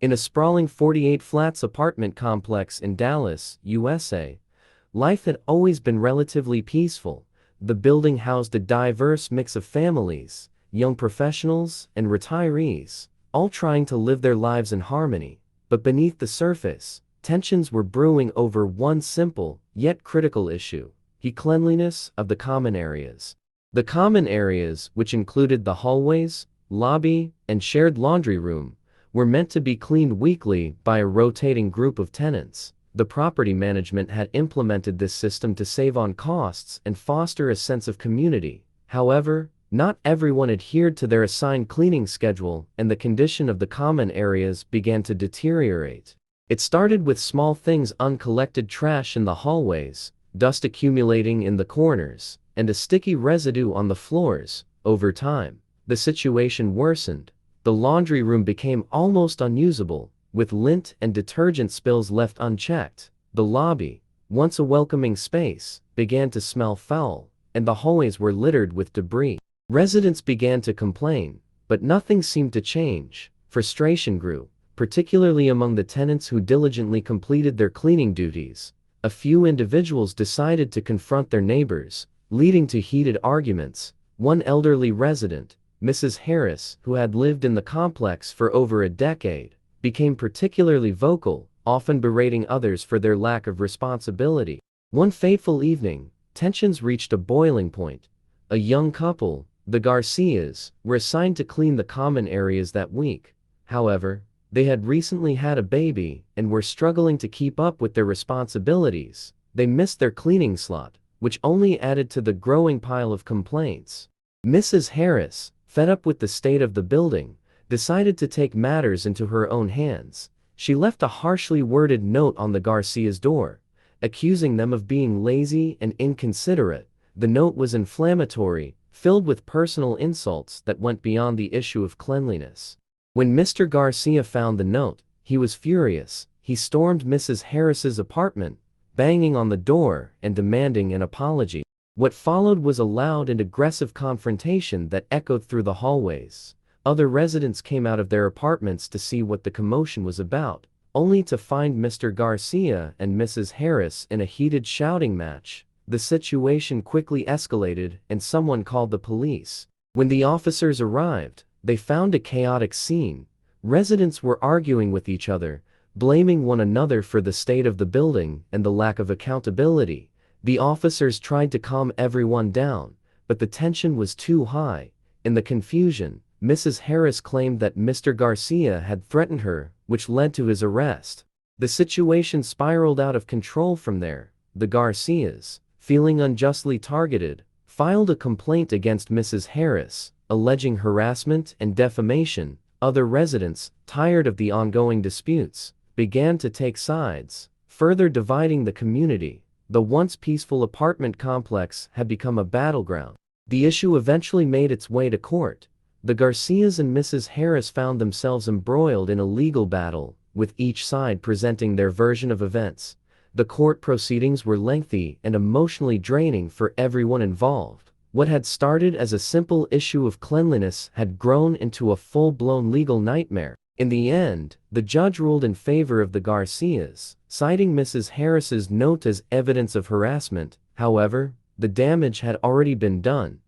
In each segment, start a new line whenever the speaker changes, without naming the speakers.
In a sprawling 48 flats apartment complex in Dallas, USA, life had always been relatively peaceful. The building housed a diverse mix of families, young professionals, and retirees, all trying to live their lives in harmony. But beneath the surface, tensions were brewing over one simple, yet critical issue: the cleanliness of the common areas. The common areas, which included the hallways, lobby, and shared laundry room, were meant to be cleaned weekly by a rotating group of tenants. The property management had implemented this system to save on costs and foster a sense of community. However, not everyone adhered to their assigned cleaning schedule, and the condition of the common areas began to deteriorate. It started with small things: uncollected trash in the hallways, dust accumulating in the corners, and a sticky residue on the floors. Over time, the situation worsened. The laundry room became almost unusable, with lint and detergent spills left unchecked. The lobby, once a welcoming space, began to smell foul, and the hallways were littered with debris. Residents began to complain, but nothing seemed to change. Frustration grew, particularly among the tenants who diligently completed their cleaning duties. A few individuals decided to confront their neighbors, leading to heated arguments. One elderly resident, Mrs. Harris, who had lived in the complex for over a decade, became particularly vocal, often berating others for their lack of responsibility. One fateful evening, tensions reached a boiling point. A young couple, the Garcias, were assigned to clean the common areas that week. However, they had recently had a baby and were struggling to keep up with their responsibilities. They missed their cleaning slot, which only added to the growing pile of complaints. Mrs. Harris, fed up with the state of the building, decided to take matters into her own hands. She left a harshly worded note on the Garcia's door, accusing them of being lazy and inconsiderate. The note was inflammatory, filled with personal insults that went beyond the issue of cleanliness. When Mr. Garcia found the note, he was furious. He stormed Mrs. Harris's apartment, banging on the door and demanding an apology. What followed was a loud and aggressive confrontation that echoed through the hallways. Other residents came out of their apartments to see what the commotion was about, only to find Mr. Garcia and Mrs. Harris in a heated shouting match. The situation quickly escalated, and someone called the police. When the officers arrived, they found a chaotic scene. Residents were arguing with each other, blaming one another for the state of the building and the lack of accountability. The officers tried to calm everyone down, but the tension was too high. In the confusion, Mrs. Harris claimed that Mr. Garcia had threatened her, which led to his arrest. The situation spiraled out of control from there. The Garcias, feeling unjustly targeted, filed a complaint against Mrs. Harris, alleging harassment and defamation. Other residents, tired of the ongoing disputes, began to take sides, further dividing the community. The once peaceful apartment complex had become a battleground. The issue eventually made its way to court. The Garcias and Mrs. Harris found themselves embroiled in a legal battle, with each side presenting their version of events. The court proceedings were lengthy and emotionally draining for everyone involved. What had started as a simple issue of cleanliness had grown into a full-blown legal nightmare. In the end, the judge ruled in favor of the Garcias, citing Mrs. Harris's note as evidence of harassment. However, the damage had already been done.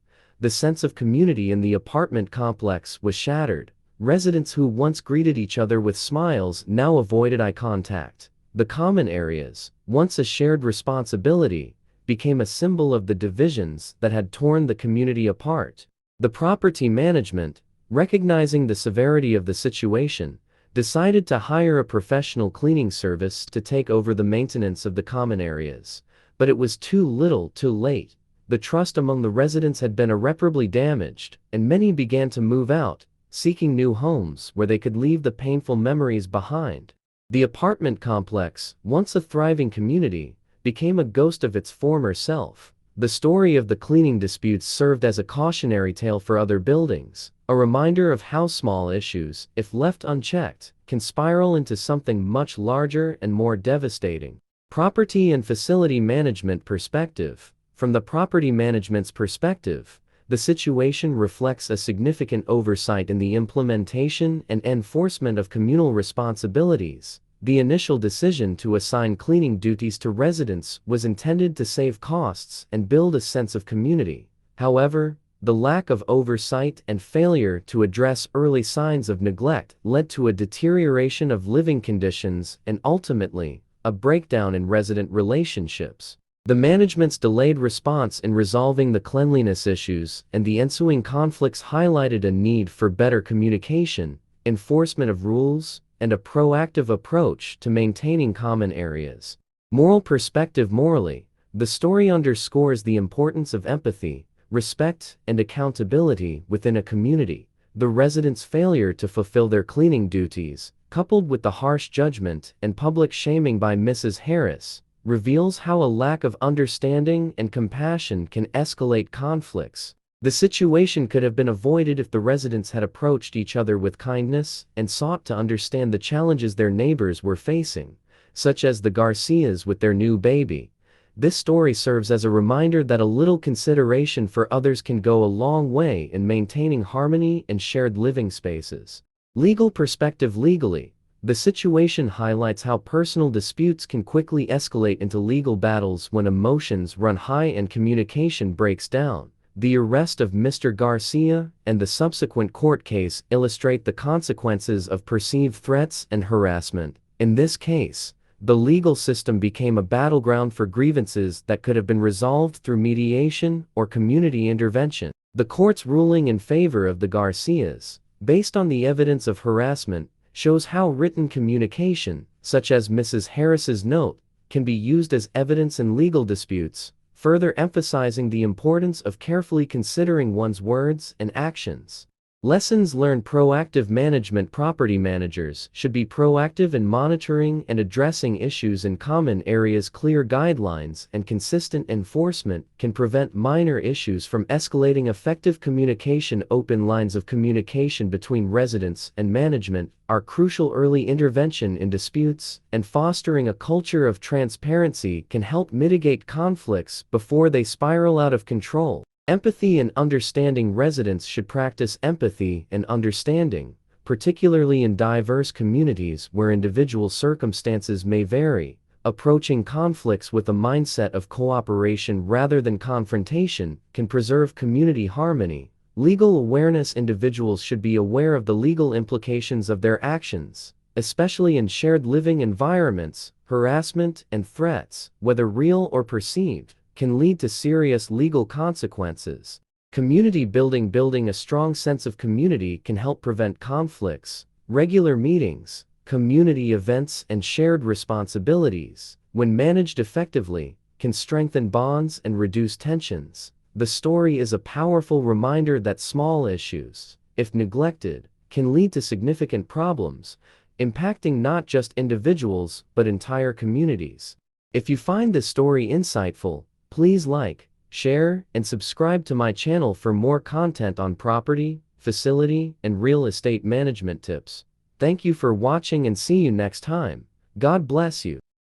The sense of community in the apartment complex was shattered. Residents who once greeted each other with smiles now avoided eye contact. The common areas, once a shared responsibility, became a symbol of the divisions that had torn the community apart. The property management, recognizing the severity of the situation, decided to hire a professional cleaning service to take over the maintenance of the common areas. But it was too little, too late. The trust among the residents had been irreparably damaged, and many began to move out, seeking new homes where they could leave the painful memories behind. The apartment complex, once a thriving community, became a ghost of its former self. The story of the cleaning disputes served as a cautionary tale for other buildings, a reminder of how small issues, if left unchecked, can spiral into something much larger and more devastating. Property and facility management perspective. From the property management's perspective, the situation reflects a significant oversight in the implementation and enforcement of communal responsibilities. The initial decision to assign cleaning duties to residents was intended to save costs and build a sense of community. However, the lack of oversight and failure to address early signs of neglect led to a deterioration of living conditions and ultimately, a breakdown in resident relationships. The management's delayed response in resolving the cleanliness issues and the ensuing conflicts highlighted a need for better communication, enforcement of rules, and a proactive approach to maintaining common areas. Moral perspective. Morally, the story underscores the importance of empathy, respect, and accountability within a community. The residents' failure to fulfill their cleaning duties, coupled with the harsh judgment and public shaming by Mrs. Harris, reveals how a lack of understanding and compassion can escalate conflicts. The situation could have been avoided if the residents had approached each other with kindness and sought to understand the challenges their neighbors were facing, such as the Garcias with their new baby. This story serves as a reminder that a little consideration for others can go a long way in maintaining harmony and shared living spaces. Legal perspective. Legally, the situation highlights how personal disputes can quickly escalate into legal battles when emotions run high and communication breaks down. The arrest of Mr. Garcia and the subsequent court case illustrate the consequences of perceived threats and harassment. In this case, the legal system became a battleground for grievances that could have been resolved through mediation or community intervention. The court's ruling in favor of the Garcias, based on the evidence of harassment, shows how written communication, such as Mrs. Harris's note, can be used as evidence in legal disputes, further emphasizing the importance of carefully considering one's words and actions. Lessons learned. Proactive management. Property managers should be proactive in monitoring and addressing issues in common areas. Clear guidelines and consistent enforcement can prevent minor issues from escalating. Effective communication. Open lines of communication between residents and management are crucial. Early intervention in disputes and fostering a culture of transparency can help mitigate conflicts before they spiral out of control. Empathy and understanding. Residents should practice empathy and understanding, particularly in diverse communities where individual circumstances may vary. Approaching conflicts with a mindset of cooperation rather than confrontation can preserve community harmony. Legal awareness. Individuals should be aware of the legal implications of their actions, especially in shared living environments. Harassment and threats, whether real or perceived, can lead to serious legal consequences. Community building. Building a strong sense of community can help prevent conflicts. Regular meetings, community events, and shared responsibilities, when managed effectively, can strengthen bonds and reduce tensions. The story is a powerful reminder that small issues, if neglected, can lead to significant problems, impacting not just individuals but entire communities. If you find this story insightful, please like, share, and subscribe to my channel for more content on property, facility, and real estate management tips. Thank you for watching and see you next time. God bless you.